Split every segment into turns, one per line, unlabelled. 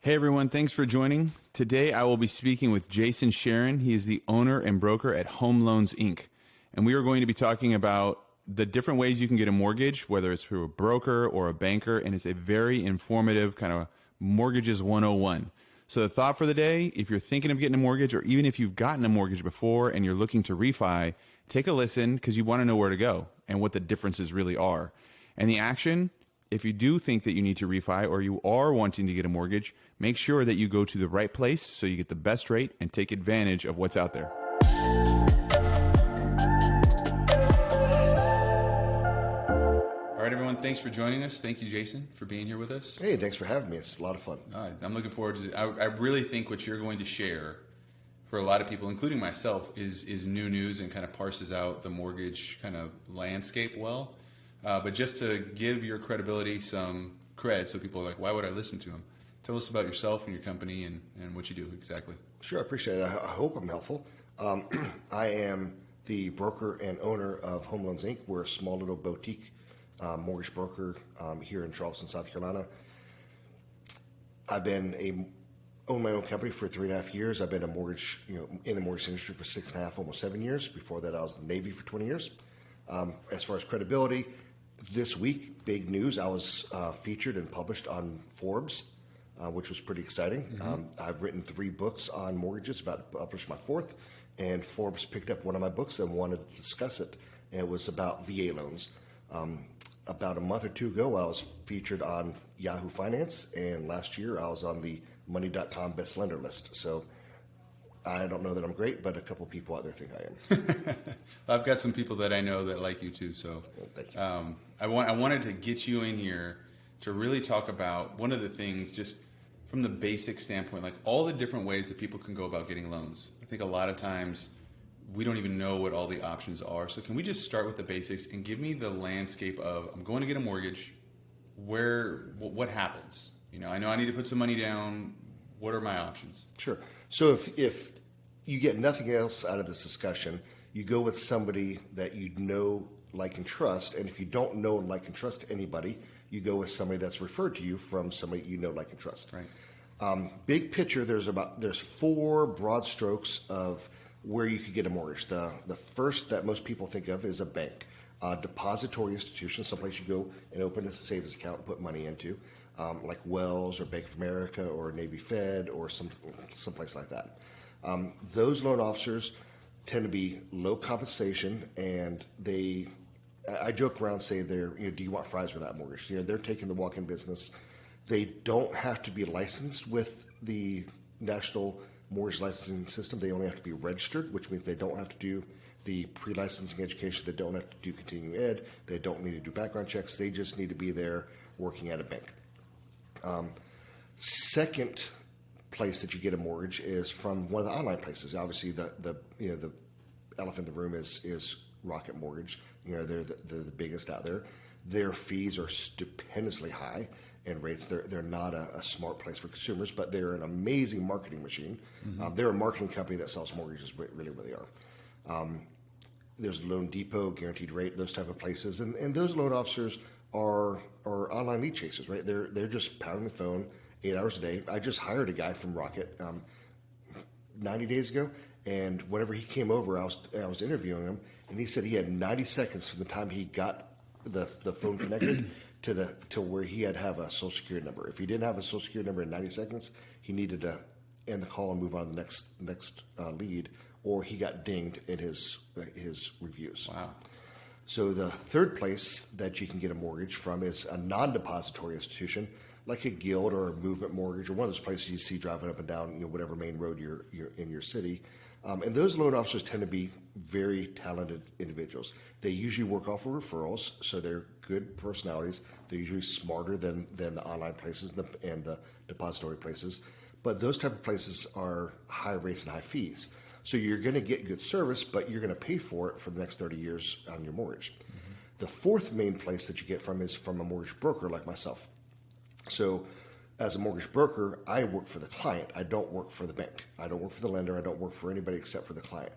Hey everyone, thanks for joining. Today I will be speaking with Jason Sheron. He is the owner and broker at Home Loans Inc. And we are going to be talking about the different ways you can get a mortgage, whether it's through a broker or a banker, and it's a very informative kind of mortgages 101. So the thought for the day, if you're thinking of getting a mortgage, or even if you've gotten a mortgage before and you're looking to refi, take a listen because you want to know where to go and what the differences really are. And the action, if you do think that you need to refi or you are wanting to get a mortgage, make sure that you go to the right place so you get the best rate and take advantage of what's out there. All right, everyone, thanks for joining us. Thank you, Jason, for being here with us.
Hey, thanks for having me. It's a lot of fun.
All right, I'm looking forward to it. I really think what you're going to share for a lot of people, including myself, is new news and kind of parses out the mortgage kind of landscape well. But just to give your credibility some cred, so people are like, why would I listen to him? Tell us about yourself and your company and what you do exactly.
Sure, I appreciate it. I hope I'm helpful. I am the broker and owner of Home Loans Inc. We're a small little boutique mortgage broker here in Charleston, South Carolina. I've owned my own company for 3.5 years. I've been in the mortgage industry for 6.5, almost 7 years. Before that, I was in the Navy for 20 years. As far as credibility, this week, big news, I was featured and published on Forbes, which was pretty exciting. Mm-hmm. I've written 3 books on mortgages, about to publish my 4th, and Forbes picked up one of my books and wanted to discuss it. And it was about VA loans. About a month or 2 ago, I was featured on Yahoo Finance, and last year I was on the Money.com best lender list. So I don't know that I'm great, but a couple people out there think I am.
I've got some people that I know that like you too. So
thank you.
I wanted to get you in here to really talk about one of the things, just from the basic standpoint, like all the different ways that people can go about getting loans. I think a lot of times we don't even know what all the options are. So can we just start with the basics and give me the landscape of, I'm going to get a mortgage, what happens? I know I need to put some money down. What are my options?
Sure. So if you get nothing else out of this discussion, you go with somebody that you know, like, and trust. And if you don't know, like, and trust anybody, you go with somebody that's referred to you from somebody you know, like, and trust.
Right.
Big picture, there's 4 broad strokes of where you could get a mortgage. The first that most people think of is a bank, a depository institution, someplace you go and open a savings account and put money into, like Wells or Bank of America or Navy Fed or someplace like that. Those loan officers tend to be low compensation, and I joke around, say do you want fries with that mortgage? They're taking the walk-in business. They don't have to be licensed with the National Mortgage Licensing System. They only have to be registered, which means they don't have to do the pre-licensing education. They don't have to do continuing ed. They don't need to do background checks. They just need to be there working at a bank. Second place that you get a mortgage is from one of the online places. Obviously, the elephant in the room is Rocket Mortgage. They're the biggest out there. Their fees are stupendously high and rates. They're not a smart place for consumers, but they're an amazing marketing machine. Mm-hmm. They're a marketing company that sells mortgages, really what they are. There's Loan Depot, Guaranteed Rate, those type of places, and those loan officers are online lead chasers, right? They're just pounding the phone 8 hours a day. I just hired a guy from Rocket 90 days ago, and whenever he came over, I was interviewing him, and he said he had 90 seconds from the time he got the phone connected to where he had to have a Social Security number. If he didn't have a Social Security number in 90 seconds, he needed to end the call and move on to the next lead, or he got dinged in his reviews.
Wow.
So the third place that you can get a mortgage from is a non-depository institution, like a Guild or a Movement Mortgage, or one of those places you see driving up and down, whatever main road you're in your city. And those loan officers tend to be very talented individuals. They usually work off of referrals, so they're good personalities. They're usually smarter than the online places and the depository places. But those type of places are high rates and high fees. So you're going to get good service, but you're going to pay for it for the next 30 years on your mortgage. Mm-hmm. The fourth main place that you get from is from a mortgage broker like myself. So as a mortgage broker, I work for the client. I don't work for the bank. I don't work for the lender. I don't work for anybody except for the client.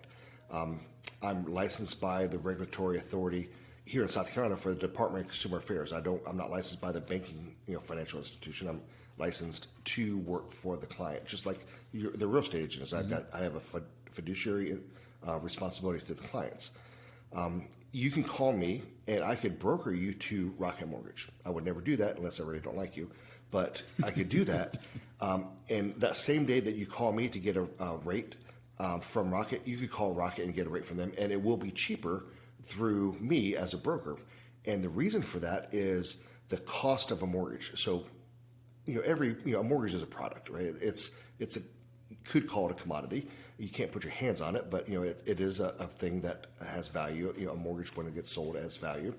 I'm licensed by the regulatory authority here in South Carolina for the Department of Consumer Affairs. I'm not licensed by the banking financial institution. I'm licensed to work for the client, just like the real estate agent is. I have a fiduciary responsibility to the clients. You can call me and I could broker you to Rocket Mortgage. I would never do that unless I really don't like you, but I could do that. And that same day that you call me to get a rate from Rocket, you could call Rocket and get a rate from them, and it will be cheaper through me as a broker. And the reason for that is the cost of a mortgage. So, a mortgage is a product, right? You could call it a commodity. You can't put your hands on it, but it is a thing that has value. A mortgage, when it gets sold, has value.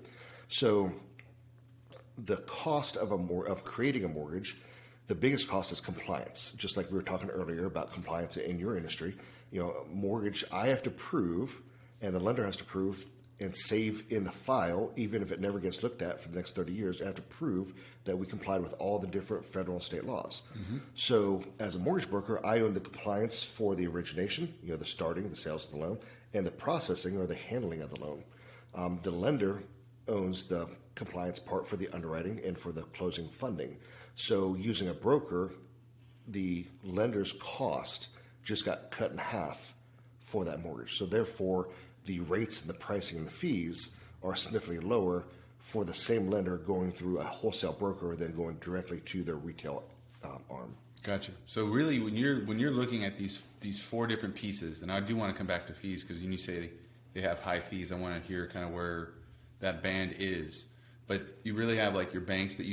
So the cost of creating a mortgage, the biggest cost is compliance. Just like we were talking earlier about compliance in your industry, mortgage, I have to prove, and the lender has to prove and save in the file, even if it never gets looked at for the next 30 years, I have to prove that we complied with all the different federal and state laws. So as a mortgage broker, I own the compliance for the origination, the starting, the sales of the loan, and the processing or the handling of the loan. The lender owns the compliance part for the underwriting and for the closing funding. So using a broker, the lender's cost just got cut in half for that mortgage. So therefore, the rates and the pricing and the fees are significantly lower for the same lender going through a wholesale broker than going directly to their retail arm.
Gotcha. So really, when you're looking at these four different pieces, and I do want to come back to fees because you say they have high fees. I want to hear kind of where that band is. But you really have like your banks that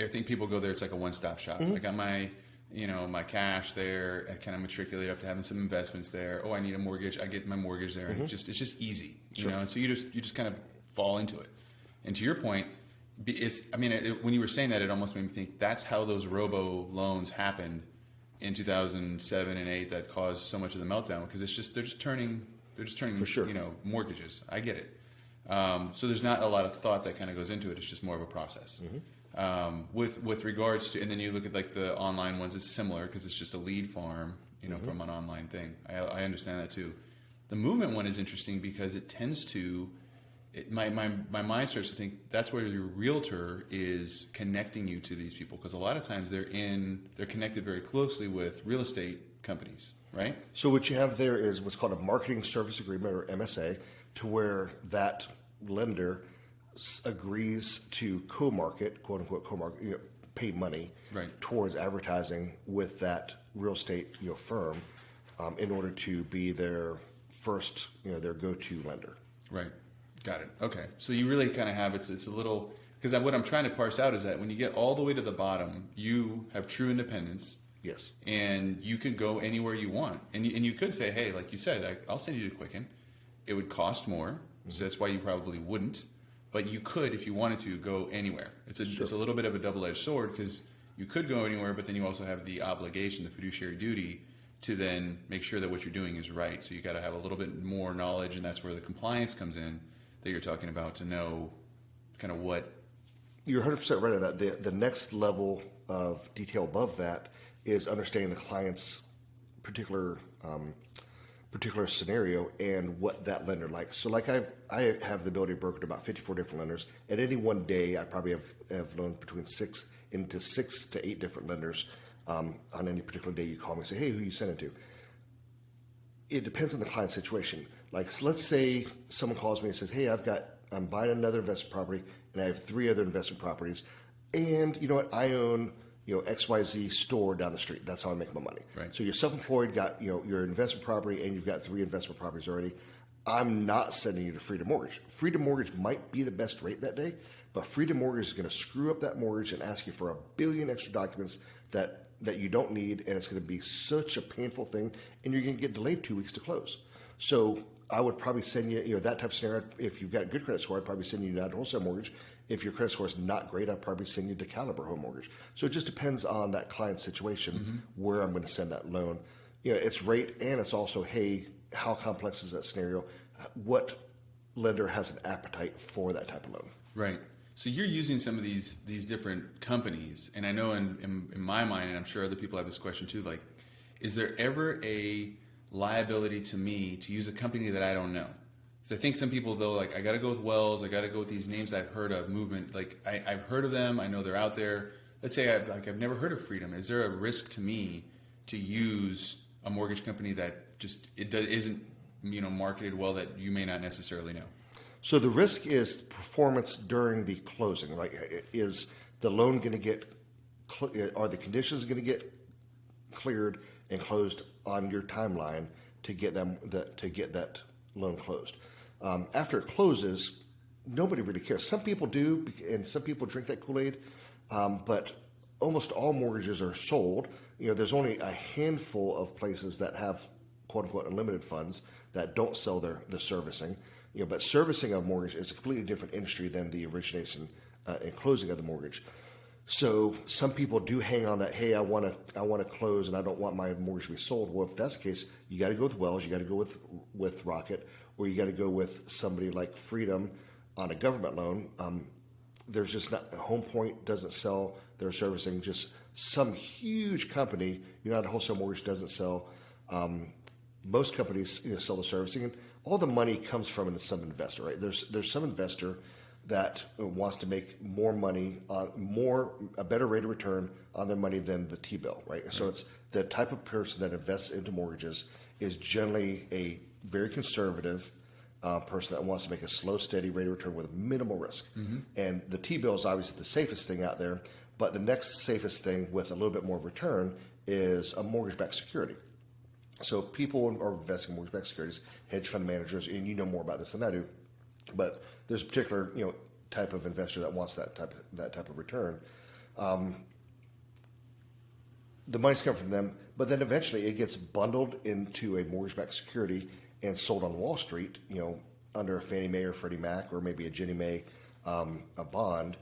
I think people go there. It's like a one-stop shop. I got my my cash there. I kind of matriculate up to having some investments there. Oh, I need a mortgage. I get my mortgage there, and it's just easy, And so you just kind of fall into it. And to your point, when you were saying that, it almost made me think that's how those robo loans happened in 2007 and 8 that caused so much of the meltdown because they're just turning for sure. Mortgages. I get it. So there's not a lot of thought that kind of goes into it. It's just more of a process. With regards to, and then you look at like the online ones, it's similar because it's just a lead farm, from an online thing. I understand that too. The movement one is interesting because it tends to, my mind starts to think that's where your realtor is connecting you to these people because a lot of times they're connected very closely with real estate companies, right?
So what you have there is what's called a marketing service agreement or MSA, to where that lender agrees to co-market, quote unquote co-market, pay money towards advertising with that real estate firm in order to be their first, their go-to lender.
Right. Got it. Okay. So you really kind of have it's a little, because what I'm trying to parse out is that when you get all the way to the bottom, you have true independence.
Yes.
And you can go anywhere you want. And you could say, hey, like you said, I'll send you to Quicken. It would cost more. So that's why you probably wouldn't. But you could, if you wanted to, go anywhere. It's a little bit of a double-edged sword because you could go anywhere, but then you also have the obligation, the fiduciary duty, to then make sure that what you're doing is right. So you got to have a little bit more knowledge, and that's where the compliance comes in that you're talking about to know kind of what.
You're 100% right on that. The next level of detail above that is understanding the client's particular scenario and what that lender likes. So like I have the ability to broker to about 54 different lenders. At any one day, I probably have loans between 6 to 8 different lenders. On any particular day you call me and say, hey, who you send it to? It depends on the client situation. Like, so let's say someone calls me and says, hey, I'm buying another investment property and I have 3 other investment properties. And you know what? I own, XYZ store down the street. That's how I make my money.
Right.
So you're self-employed, got, your investment property, and you've got 3 investment properties already. I'm not sending you to Freedom Mortgage. Freedom Mortgage might be the best rate that day, but Freedom Mortgage is going to screw up that mortgage and ask you for 1 billion extra documents that you don't need, and it's going to be such a painful thing, and you're going to get delayed 2 weeks to close. So I would probably send you, that type of scenario. If you've got a good credit score, I'd probably send you to wholesale mortgage. If your credit score is not great, I'd probably send you to Caliber Home Mortgage. So it just depends on that client situation where I'm going to send that loan. It's rate, and it's also, hey, how complex is that scenario? What lender has an appetite for that type of loan?
Right. So you're using some of these different companies, and I know in my mind, and I'm sure other people have this question too, like, is there ever a liability to me to use a company that I don't know? So I think some people, though, like, I got to go with Wells, I got to go with these names I've heard of, Movement. Like, I've heard of them, I know they're out there, let's say I've never heard of Freedom. Is there a risk to me to use a mortgage company that just isn't marketed well that you may not necessarily know?
So the risk is performance during the closing. Right? Is the loan going to get? Are the conditions going to get cleared and closed on your timeline to get that loan closed? After it closes, nobody really cares. Some people do, and some people drink that Kool-Aid, but almost all mortgages are sold. There's only a handful of places that have "quote unquote" unlimited funds that don't sell the servicing. But servicing a mortgage is a completely different industry than the origination and closing of the mortgage. So some people do hang on that, hey, I want to close and I don't want my mortgage to be sold. Well, if that's the case, you got to go with Wells, you got to go with Rocket, or you got to go with somebody like Freedom on a government loan. There's just not, Home Point doesn't sell their servicing. Just some huge company, United Wholesale Mortgage doesn't sell. Most companies sell the servicing, and all the money comes from some investor, right? There's some investor that wants to make more money on a better rate of return on their money than the T-bill, right? So it's the type of person that invests into mortgages is generally a very conservative person that wants to make a slow, steady rate of return with minimal risk. Mm-hmm. And the T-bill is obviously the safest thing out there, but the next safest thing with a little bit more return is a mortgage-backed security. So people are investing in mortgage-backed securities, hedge fund managers, and you know more about this than I do. But there's a particular type of investor that wants that type of return. The money's coming from them, but then eventually it gets bundled into a mortgage-backed security and sold on Wall Street, under a Fannie Mae or Freddie Mac or maybe a Ginnie Mae, a bond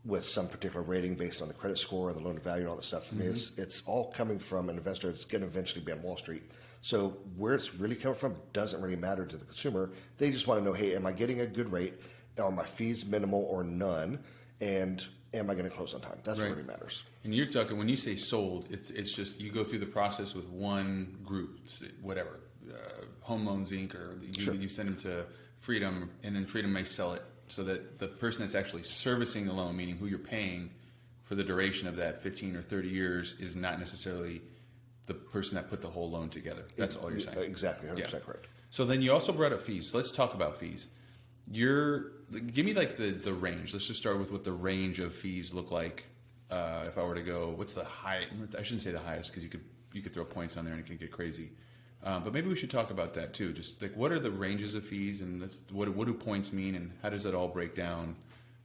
with some particular rating based on the credit score and the loan to value and all that stuff. Mm-hmm. I mean, it's all coming from an investor that's going to eventually be on Wall Street. So where it's really coming from doesn't really matter to the consumer. They just want to know, hey, am I getting a good rate? Are my fees minimal or none? And am I going to close on time? That's what really matters.
And you're talking, when you say sold, it's just you go through the process with one group, whatever, Home Loans Inc., or you send them to Freedom, and then Freedom may sell it so that the person that's actually servicing the loan, meaning who you're paying for the duration of that 15 or 30 years, is not necessarily the person that put the whole loan together. That's all you're saying.
Exactly, 100% correct.
So then you also brought up fees. Let's talk about fees. Give me like the range. Let's just start with what the range of fees look like. If I were to go, what's the high? I shouldn't say the highest because you could throw points on there and it can get crazy. But maybe we should talk about that too. Just like what are the ranges of fees, and what do points mean, and how does it all break down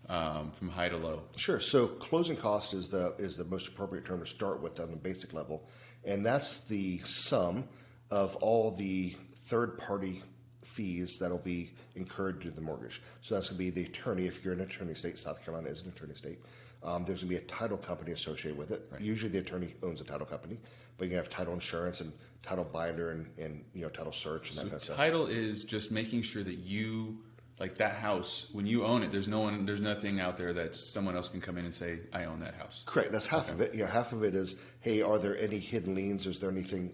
from high to low?
Sure. So closing cost is the most appropriate term to start with on the basic level, and that's the sum of all the third-party fees that'll be incurred to the mortgage. So that's going to be the attorney. If you're an attorney state, South Carolina is an attorney state. There's going to be a title company associated with it. Right. Usually the attorney owns a title company, but you can have title insurance and title binder and title search and that kind of stuff.
Title is just making sure that you, like that house, when you own it, there's nothing out there that someone else can come in and say, I own that house.
Correct. That's half of it. Half of it is, hey, are there any hidden liens? Is there anything,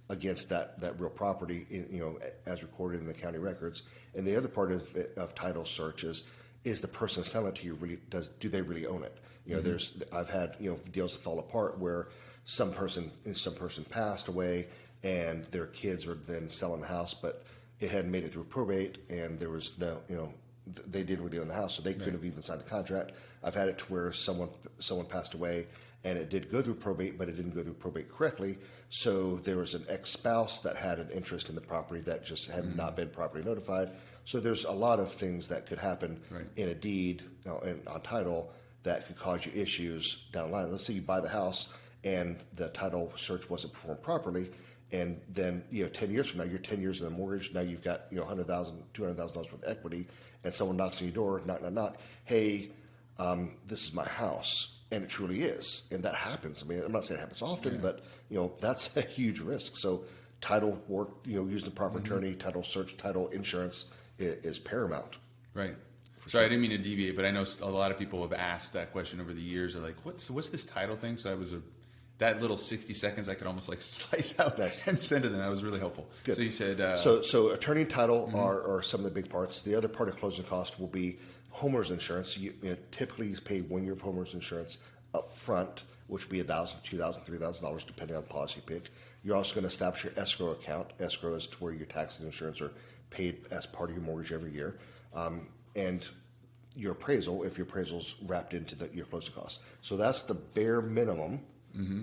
against that real property, as recorded in the county records? And the other part of title search is the person selling it to you do they really own it? I've had deals that fall apart where some person passed away and their kids were then selling the house, but it hadn't made it through probate, and there was no they didn't really own the house, so they couldn't have even signed the contract. I've had it to where someone passed away and it did go through probate, but it didn't go through probate correctly. So there was an ex-spouse that had an interest in the property that just had not been properly notified. So there's a lot of things that could happen in a deed and on title that could cause you issues down the line. Let's say you buy the house and the title search wasn't performed properly, and then 10 years from now, you're 10 years in a mortgage. Now you've got $100,000, $200,000 worth of equity, and someone knocks on your door, knock. Hey, this is my house. And it truly is, and that happens. I mean, I'm not saying it happens often, but that's a huge risk. So, title work, using the proper attorney, title search, title insurance is paramount.
Right. Sorry, I didn't mean to deviate, but I know a lot of people have asked that question over the years. They're like, "What's this title thing?" So that little 60 seconds, I could almost like slice out and send to them. That was really helpful.
Good.
So you said
so attorney and title are some of the big parts. The other part of closing cost will be homeowners insurance. You typically pay 1 year of homeowners insurance up front, which would be $1,000, $2,000, $3,000, depending on the policy you pick. You're also going to establish your escrow account. Escrow is to where your taxes and insurance are paid as part of your mortgage every year. And your appraisal, if your appraisal's wrapped into your closing costs. So that's the bare minimum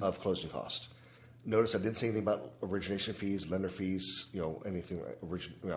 of closing costs. Notice I didn't say anything about origination fees, lender fees, anything,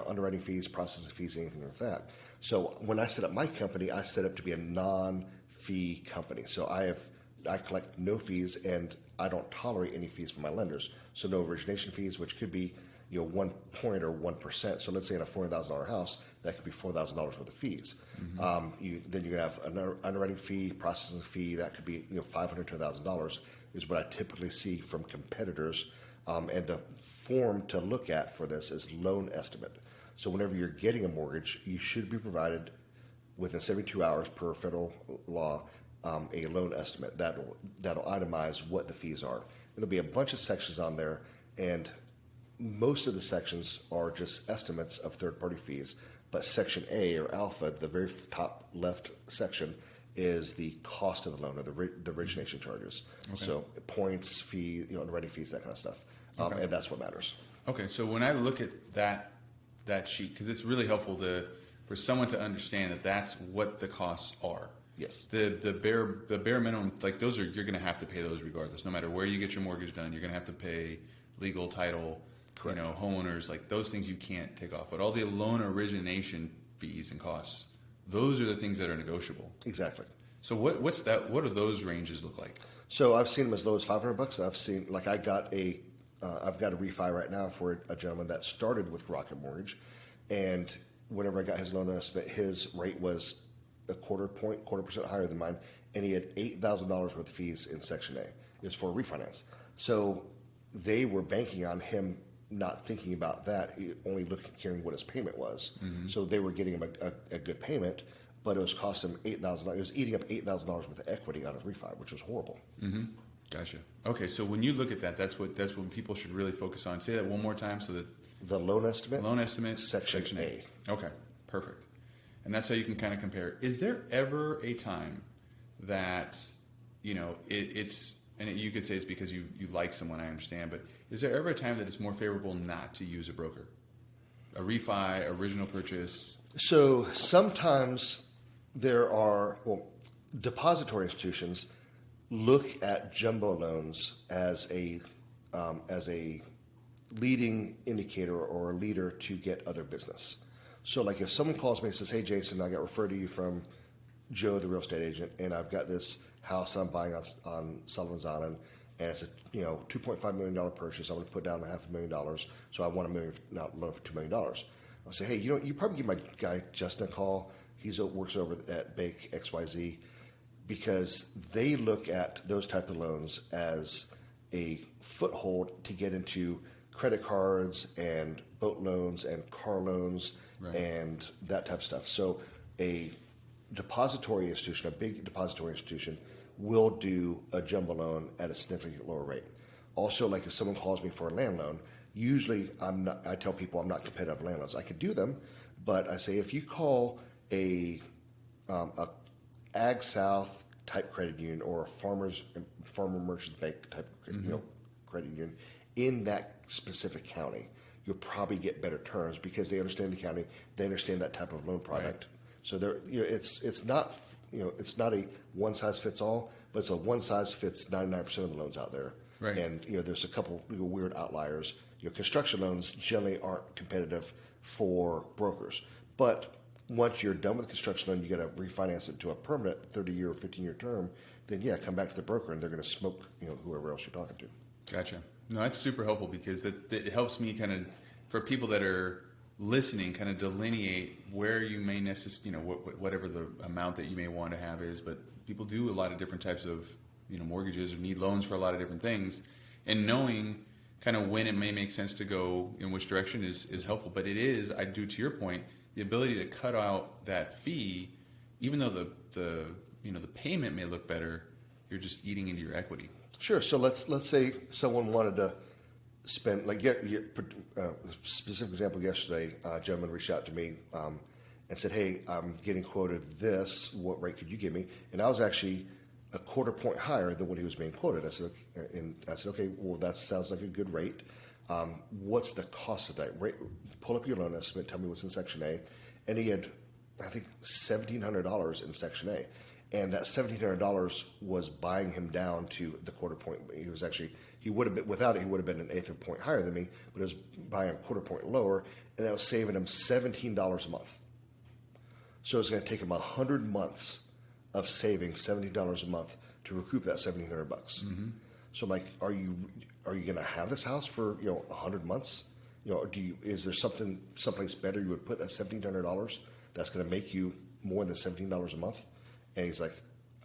underwriting fees, processing fees, anything like that. So when I set up my company, I set up to be a non-fee company. So I collect no fees, and I don't tolerate any fees from my lenders. So no origination fees, which could be 1 point or 1%. So let's say in a $400,000 house, that could be $4,000 worth of fees. Then you're going to have an underwriting fee, processing fee. That could be $500 to $1,000 is what I typically see from competitors. And the form to look at for this is loan estimate. So whenever you're getting a mortgage, you should be provided within 72 hours per federal law a loan estimate that'll itemize what the fees are. And there'll be a bunch of sections on there, and most of the sections are just estimates of third-party fees. But Section A, or Alpha, the very top left section, is the cost of the loan, or the origination charges. Okay. So points, fee, underwriting fees, that kind of stuff. And that's what matters.
Okay, so when I look at that sheet, because it's really helpful for someone to understand that that's what the costs are.
Yes.
The bare minimum, like those you're going to have to pay those regardless. No matter where you get your mortgage done, you're going to have to pay legal, title, correct, homeowners, like those things you can't take off. But all the loan origination fees and costs, those are the things that are negotiable.
Exactly.
So what's that? What do those ranges look like?
So I've seen them as low as $500. I've seen, like, I've got a refi right now for a gentleman that started with Rocket Mortgage, and whenever I got his loan estimate, his rate was a quarter percent higher than mine, and he had $8,000 worth of fees in Section A. It's for refinance. So they were banking on him not thinking about that, only caring what his payment was. So they were getting him a good payment, but it was costing him $8,000. It was eating up $8,000 worth of equity on his refi, which was horrible.
Gotcha. Okay, so when you look at that, that's what people should really focus on. Say that one more time, so that
the loan estimate,
section A. Okay, perfect. And that's how you can kind of compare. Is there ever a time that it's and you could say it's because you like someone, I understand, but is there ever a time that it's more favorable not to use a broker? A refi, original purchase?
So sometimes there are, depository institutions look at jumbo loans as a leading indicator or a leader to get other business. So like if someone calls me and says, "Hey Jason, I got referred to you from Joe, the real estate agent, and I've got this house I'm buying on Sullivan's Island, and it's a $2.5 million purchase. I'm going to put down $500,000, so I want $1 million loan for $2 million." I'll say, "Hey, you probably give my guy Justin a call. He works over at Bank XYZ," because they look at those type of loans as a foothold to get into credit cards and boat loans and car loans, right, and that type of stuff. So a depository institution, a big depository institution, will do a jumbo loan at a significantly lower rate. Also, like if someone calls me for a land loan, usually I tell people I'm not competitive land loans. I could do them, but I say if you call a Ag South type credit union or a farmer merchant bank type credit union in that specific county, you'll probably get better terms because they understand the county, they understand that type of loan product. Right. So it's not a one size fits all, but it's a one size fits 99% of the loans out there. Right. And there's a couple weird outliers. Construction loans generally aren't competitive for brokers, but once you're done with construction loan, you got to refinance it to a permanent 30-year or 15-year term. Then come back to the broker, and they're going to smoke whoever else you're talking to.
Gotcha. No, that's super helpful because it helps me kind of, for people that are listening, kind of delineate where you may necessarily, whatever the amount that you may want to have is. But people do a lot of different types of mortgages or need loans for a lot of different things, and knowing kind of when it may make sense to go in which direction is helpful. But I do, to your point, the ability to cut out that fee, even though the payment may look better, you're just eating into your equity.
Sure. So let's say someone wanted to spend, like, specific example yesterday, a gentleman reached out to me and said, "Hey, I'm getting quoted this. What rate could you give me?" And I was actually a quarter point higher than what he was being quoted. I said, okay, well, that sounds like a good rate. What's the cost of that rate? Pull up your loan estimate, tell me what's in Section A. And he had, I think, $1,700 in Section A. And that $1,700 was buying him down to the quarter point. He would have been, without it, he would have been an eighth of a point higher than me, but it was buying a quarter point lower, and that was saving him $17 a month. So it's going to take him 100 months of saving $17 a month to recoup that $1,700 bucks. Mm-hmm. So I'm like, are you going to have this house for 100 months? Is there someplace better you would put that $1,700 that's going to make you more than $17 a month? And he's like,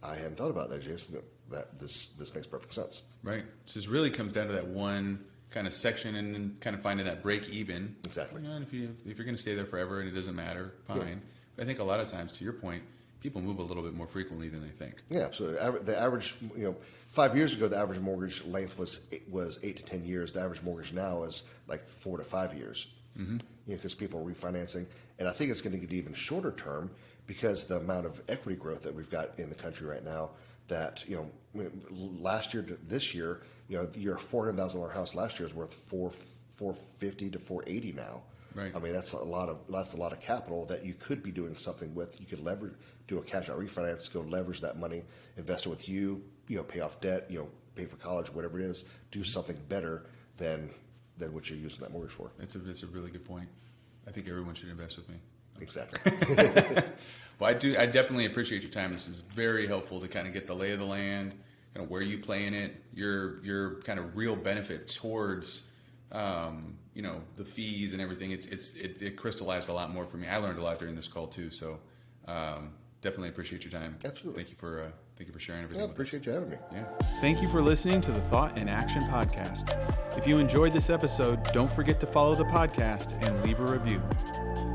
I hadn't thought about that, Jason. That this makes perfect sense.
Right. So this really comes down to that one kind of section and then kind of finding that break even.
Exactly.
And if you're going to stay there forever and it doesn't matter, fine. Yeah. But I think a lot of times, to your point, people move a little bit more frequently than they think.
Yeah, absolutely. The average, 5 years ago, the average mortgage length was 8 to 10 years. The average mortgage now is like 4 to 5 years. Mm-hmm. Because people are refinancing, and I think it's going to get even shorter term because the amount of equity growth that we've got in the country right now. That last year to this year, your $400,000 house last year is worth $450 to $480 now.
Right.
I mean, that's a lot of capital that you could be doing something with. You could leverage, do a cash out refinance, go leverage that money, invest it with you, pay off debt, pay for college, whatever it is, do something better than what you're using that mortgage for.
That's a really good point. I think everyone should invest with me.
Exactly.
Well, I definitely appreciate your time. This is very helpful to kind of get the lay of the land, kind of where you play in it, your kind of real benefit towards, the fees and everything. It crystallized a lot more for me. I learned a lot during this call too. So, definitely appreciate your time.
Absolutely.
Thank you for sharing everything.
Yeah, appreciate you having me.
Yeah. Thank you for listening to the Thought and Action Podcast. If you enjoyed this episode, don't forget to follow the podcast and leave a review.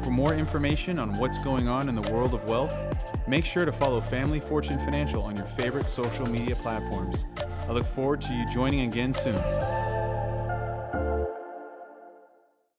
For more information on what's going on in the world of wealth, make sure to follow Family Fortune Financial on your favorite social media platforms. I look forward to you joining again soon.